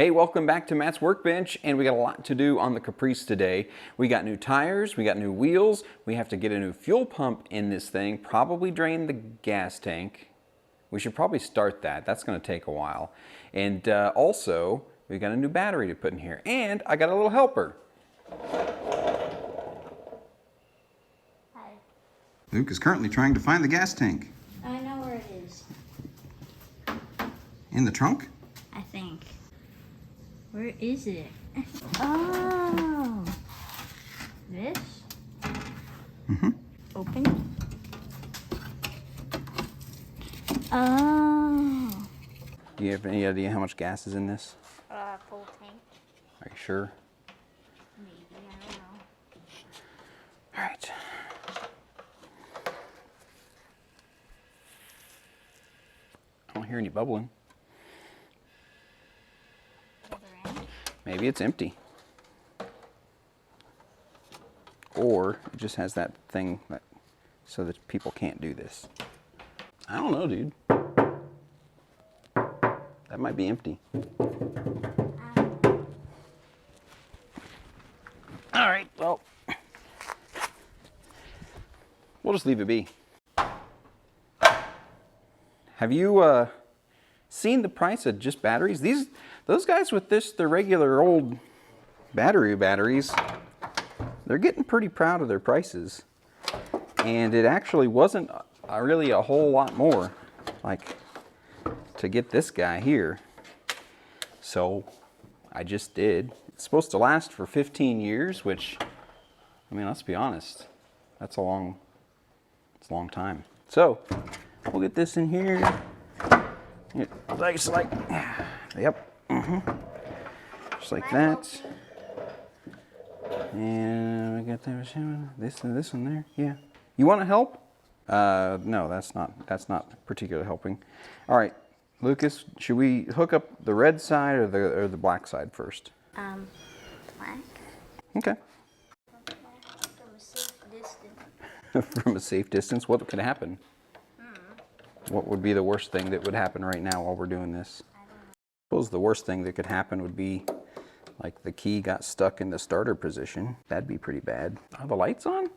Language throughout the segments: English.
Hey, welcome back to Matt's Workbench, and we got a lot to do on the Caprice today. We got new tires, we got new wheels, we have to get a new fuel pump in this thing, probably drain the gas tank. We should probably start that. That's going to take a while. And also, we got a new battery to put in here, and I got a little helper. Hi. Luke is currently trying to find the gas tank. I know where it is. In the trunk? I think. Where is it? Oh. This? Mm-hmm. Open. Oh. Do you have any idea how much gas is in this? Full tank. Are you sure? Maybe, I don't know. All right. I don't hear any bubbling. Maybe it's empty. Or it just has that thing that, so that people can't do this. I don't know, dude. That might be empty. All right, well, we'll just leave it be. Have you seen the price of just batteries? Those guys with the regular old batteries, they're getting pretty proud of their prices. And it actually wasn't really a whole lot more, like, to get this guy here. So I just did. It's supposed to last for 15 years, which, I mean, let's be honest, it's a long time. So we'll get this in here. It's like, yep. Just like that. And we got this and this one there. Yeah. You want to help? No, that's not particularly helping. All right, Lucas, should we hook up the red side or the black side first? Black. Okay. From a safe distance. From a safe distance, what could happen? What would be the worst thing that would happen right now while we're doing this? I don't know. I suppose the worst thing that could happen would be like the key got stuck in the starter position. That'd be pretty bad. Are the lights on?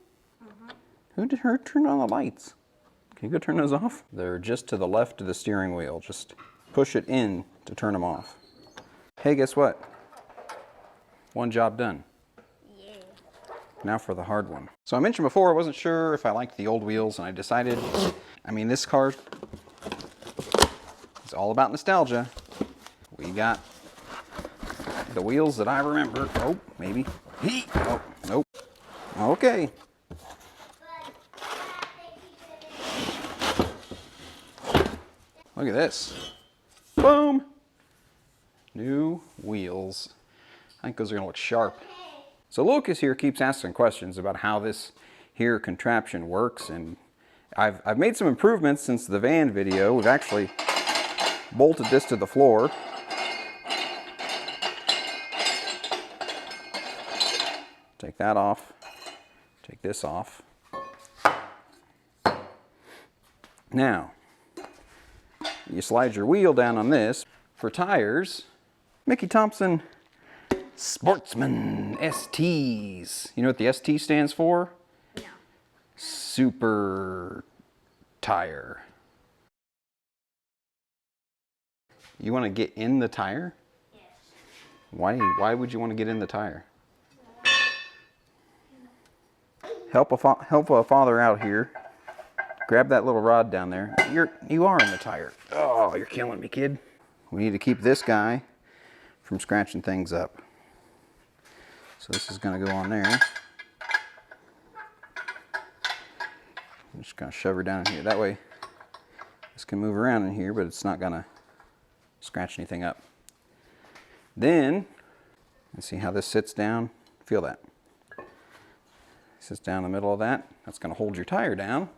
Who turned on the lights? Can you go turn those off? They're just to the left of the steering wheel. Just push it in to turn them off. Hey, guess what? One job done. Yeah. Now for the hard one. So I mentioned before I wasn't sure if I liked the old wheels, and I decided, I mean, this car is all about nostalgia. We got the wheels that I remember. Oh, maybe. Oh, nope. Okay. Look at this. Boom! New wheels. I think those are gonna look sharp. So Lucas here keeps asking questions about how this here contraption works, and I've made some improvements since the van video. We've actually bolted this to the floor. Take that off. Take this off. Now, you slide your wheel down on this. For tires, Mickey Thompson Sportsman STs. You know what the ST stands for? No. Super tire. You want to get in the tire? Yes. Why would you want to get in the tire? Help a father out here. Grab that little rod down there. You are in the tire. Oh, you're killing me, kid. We need to keep this guy from scratching things up. So this is going to go on there. I'm just going to shove her down in here. That way this can move around in here, but it's not going to scratch anything up. Then, let's see how this sits down. Feel that. Sits down in the middle of that. That's going to hold your tire down.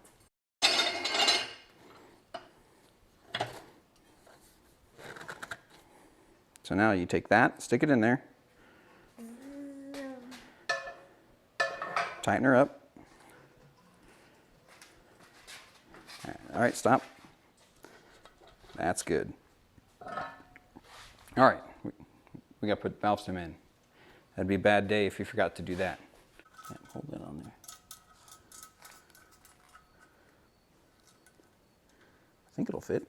So now you take that, stick it in there. Tighten her up. All right, stop. That's good. All right, We got to put valve stem in. That'd be a bad day if you forgot to do that. Yeah, hold that on there. I think it'll fit.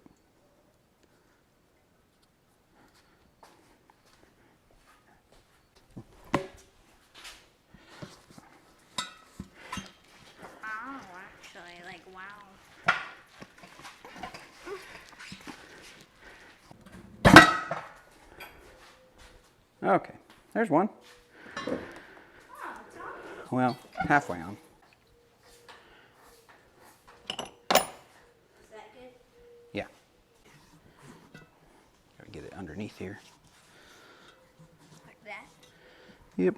Oh, actually, like, wow. Okay, there's one. Oh, it's on. Well, halfway on. Is that good? Yeah. Gotta get it underneath here. Like that? Yep.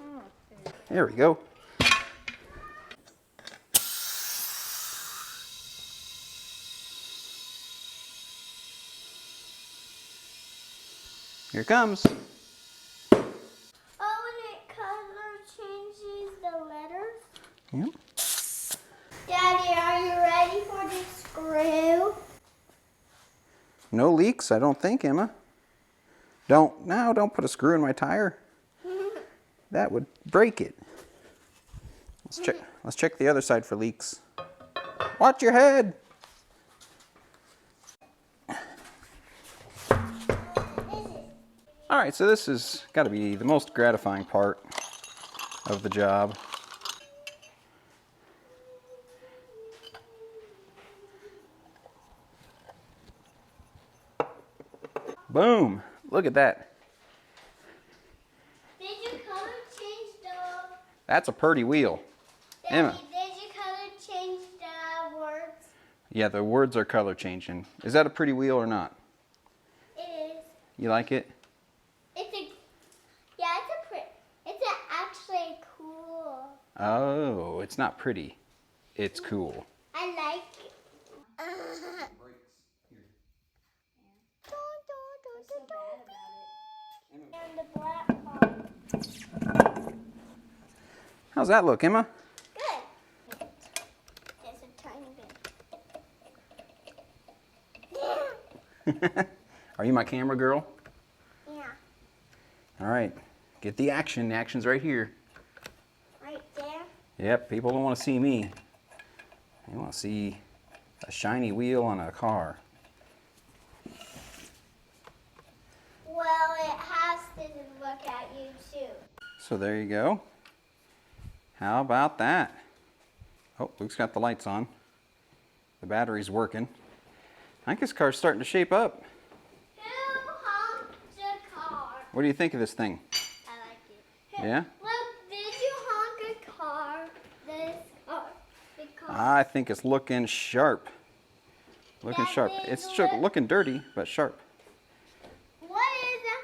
Oh, There we go. Here it comes. Oh, and it color changes the letters? Yep. Daddy, are you ready for the screw? No leaks, I don't think, Emma. Don't put a screw in my tire. That would break it. Let's check the other side for leaks. Watch your head. All right, so this has got to be the most gratifying part of the job. Boom, look at that. Did you color change the... That's a pretty wheel. Emma. Daddy, did you color change the words? Yeah, the words are color changing. Is that a pretty wheel or not? It is. You like it? It's a... Yeah, it's a pretty... It's actually cool. Oh, it's not pretty. It's cool. I like it. And the black part. How's that look, Emma? Good. Just a tiny bit. Are you my camera girl? Yeah, All right, get the action. The action's right here. right there. Yep, people don't want to see me. They want to see a shiny wheel on a car. Well, it has to look at you too. So there you go. How about that? Oh, Luke's got the lights on. The battery's working. I think this car's starting to shape up. Who honked the car? What do you think of this thing? I like it. Yeah? Look, did you honk a car? This car. The car. I think it's looking sharp. Looking That sharp. means It's look- looking dirty, but sharp. What is that?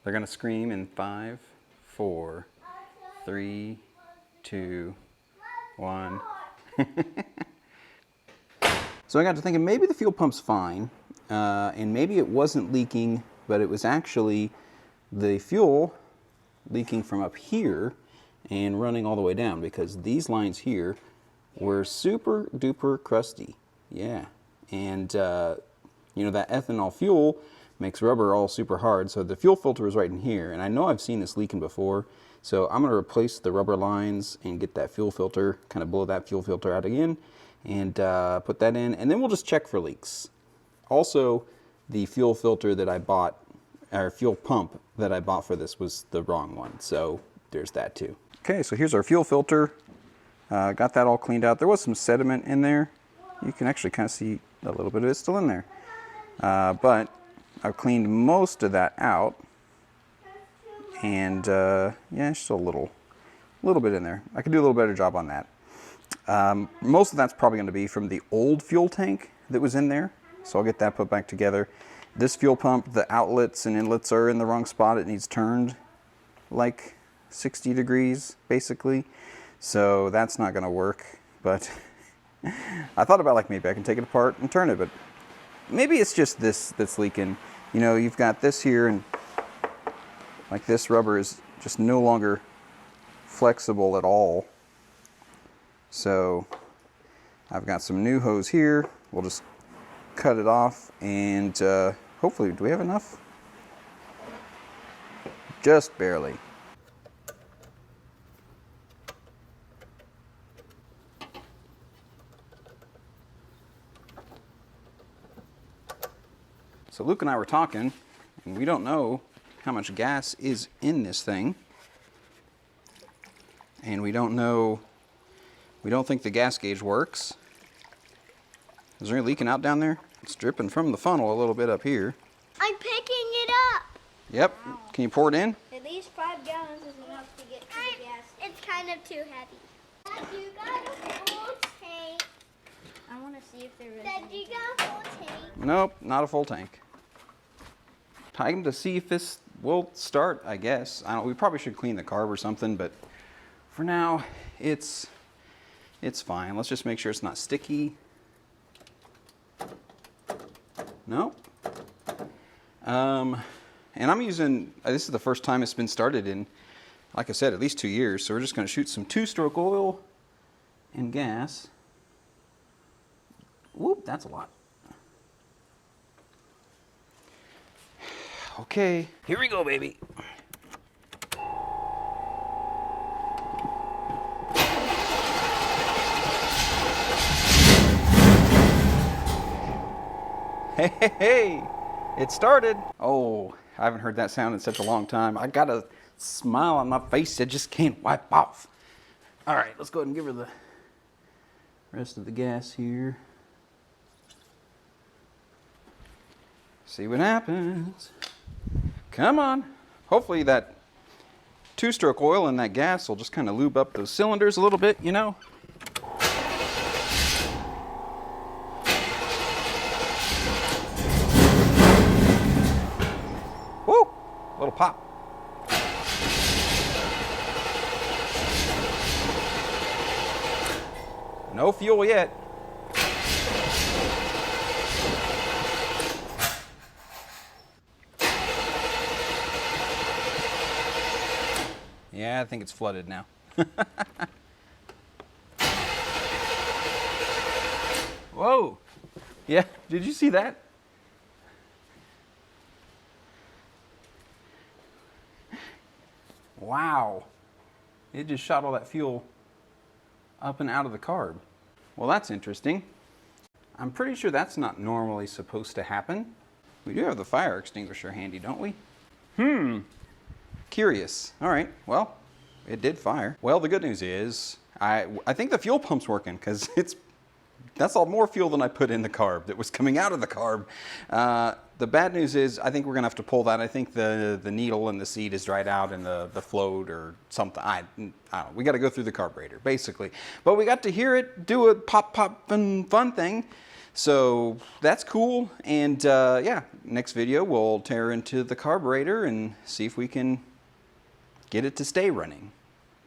They're gonna scream in 5, 4, 3, 2, 1. So I got to thinking maybe the fuel pump's fine, and maybe it wasn't leaking, but it was actually the fuel leaking from up here and running all the way down, because these lines here were super duper crusty. Yeah, and you know, that ethanol fuel makes rubber all super hard, so the fuel filter is right in here, and I know I've seen this leaking before, so I'm going to replace the rubber lines and get that fuel filter, kind of blow that fuel filter out again, and put that in, and then we'll just check for leaks. Also, the fuel filter that I bought, or fuel pump that I bought for this, was the wrong one, so there's that too. Okay, so here's our fuel filter. Got that all cleaned out. There was some sediment in there. You can actually kind of see a little bit of it still in there. But I've cleaned most of that out. And yeah, still a little bit in there. I could do a little better job on that. Most of that's probably going to be from the old fuel tank that was in there. So I'll get that put back together. This fuel pump, the outlets and inlets are in the wrong spot. It needs turned like 60 degrees, basically. So that's not going to work. But I thought about, like, maybe I can take it apart and turn it, but maybe it's just this that's leaking. You know, you've got this here, and like this rubber is just no longer flexible at all. So I've got some new hose here. We'll just cut it off, and hopefully, do we have enough? Just barely. So Luke and I were talking, and we don't know how much gas is in this thing. And we don't think the gas gauge works. Is there any leaking out down there? It's dripping from the funnel a little bit up here. I'm picking it up. Yep. Wow. Can you pour it in? At least 5 gallons is enough to get to the gas. It's kind of too heavy. Dad, you got a full tank. I want to see if there is. Dad, you got a full tank. Nope, not a full tank. Time to see if this will start, I guess. We probably should clean the carb or something, but for now, it's fine. Let's just make sure it's not sticky. No. And I'm using, this is the first time it's been started in, like I said, at least 2 years. So we're just going to shoot some 2-stroke oil and gas. Whoop, that's a lot. Okay, here we go, baby. Hey, hey, hey, it started. Oh, I haven't heard that sound in such a long time. I got a smile on my face that just can't wipe off. All right, let's go ahead and give her the rest of the gas here. See what happens. Come on. Hopefully that 2-stroke oil and that gas will just kind of lube up those cylinders a little bit, you know. Woo! Little pop. No fuel yet. Yeah, I think it's flooded now. Whoa! Yeah, did you see that? Wow. It just shot all that fuel up and out of the carb. Well, that's interesting. I'm pretty sure that's not normally supposed to happen. We do have the fire extinguisher handy, don't we? Curious. All right, well, it did fire. Well, the good news is I think the fuel pump's working, because that's all more fuel than I put in the carb that was coming out of the carb. The bad news is I think we're gonna have to pull that. I think the needle and the seed is dried out in the float or something. I don't know. We got to go through the carburetor basically. But we got to hear it do a pop and fun thing. So that's cool. And yeah, next video we'll tear into the carburetor and see if we can get it to stay running.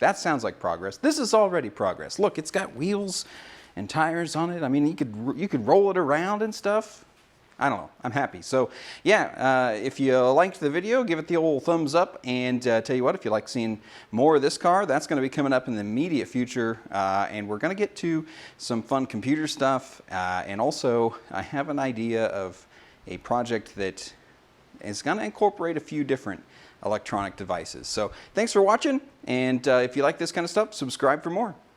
That sounds like progress. This is already progress. Look, it's got wheels and tires on it. I mean, you could roll it around and stuff. I don't know. I'm happy. So yeah, if you liked the video, give it the old thumbs up. And tell you what, if you like seeing more of this car, that's going to be coming up in the immediate future. And we're going to get to some fun computer stuff. And also, I have an idea of a project that is going to incorporate a few different electronic devices. So thanks for watching. And if you like this kind of stuff, subscribe for more.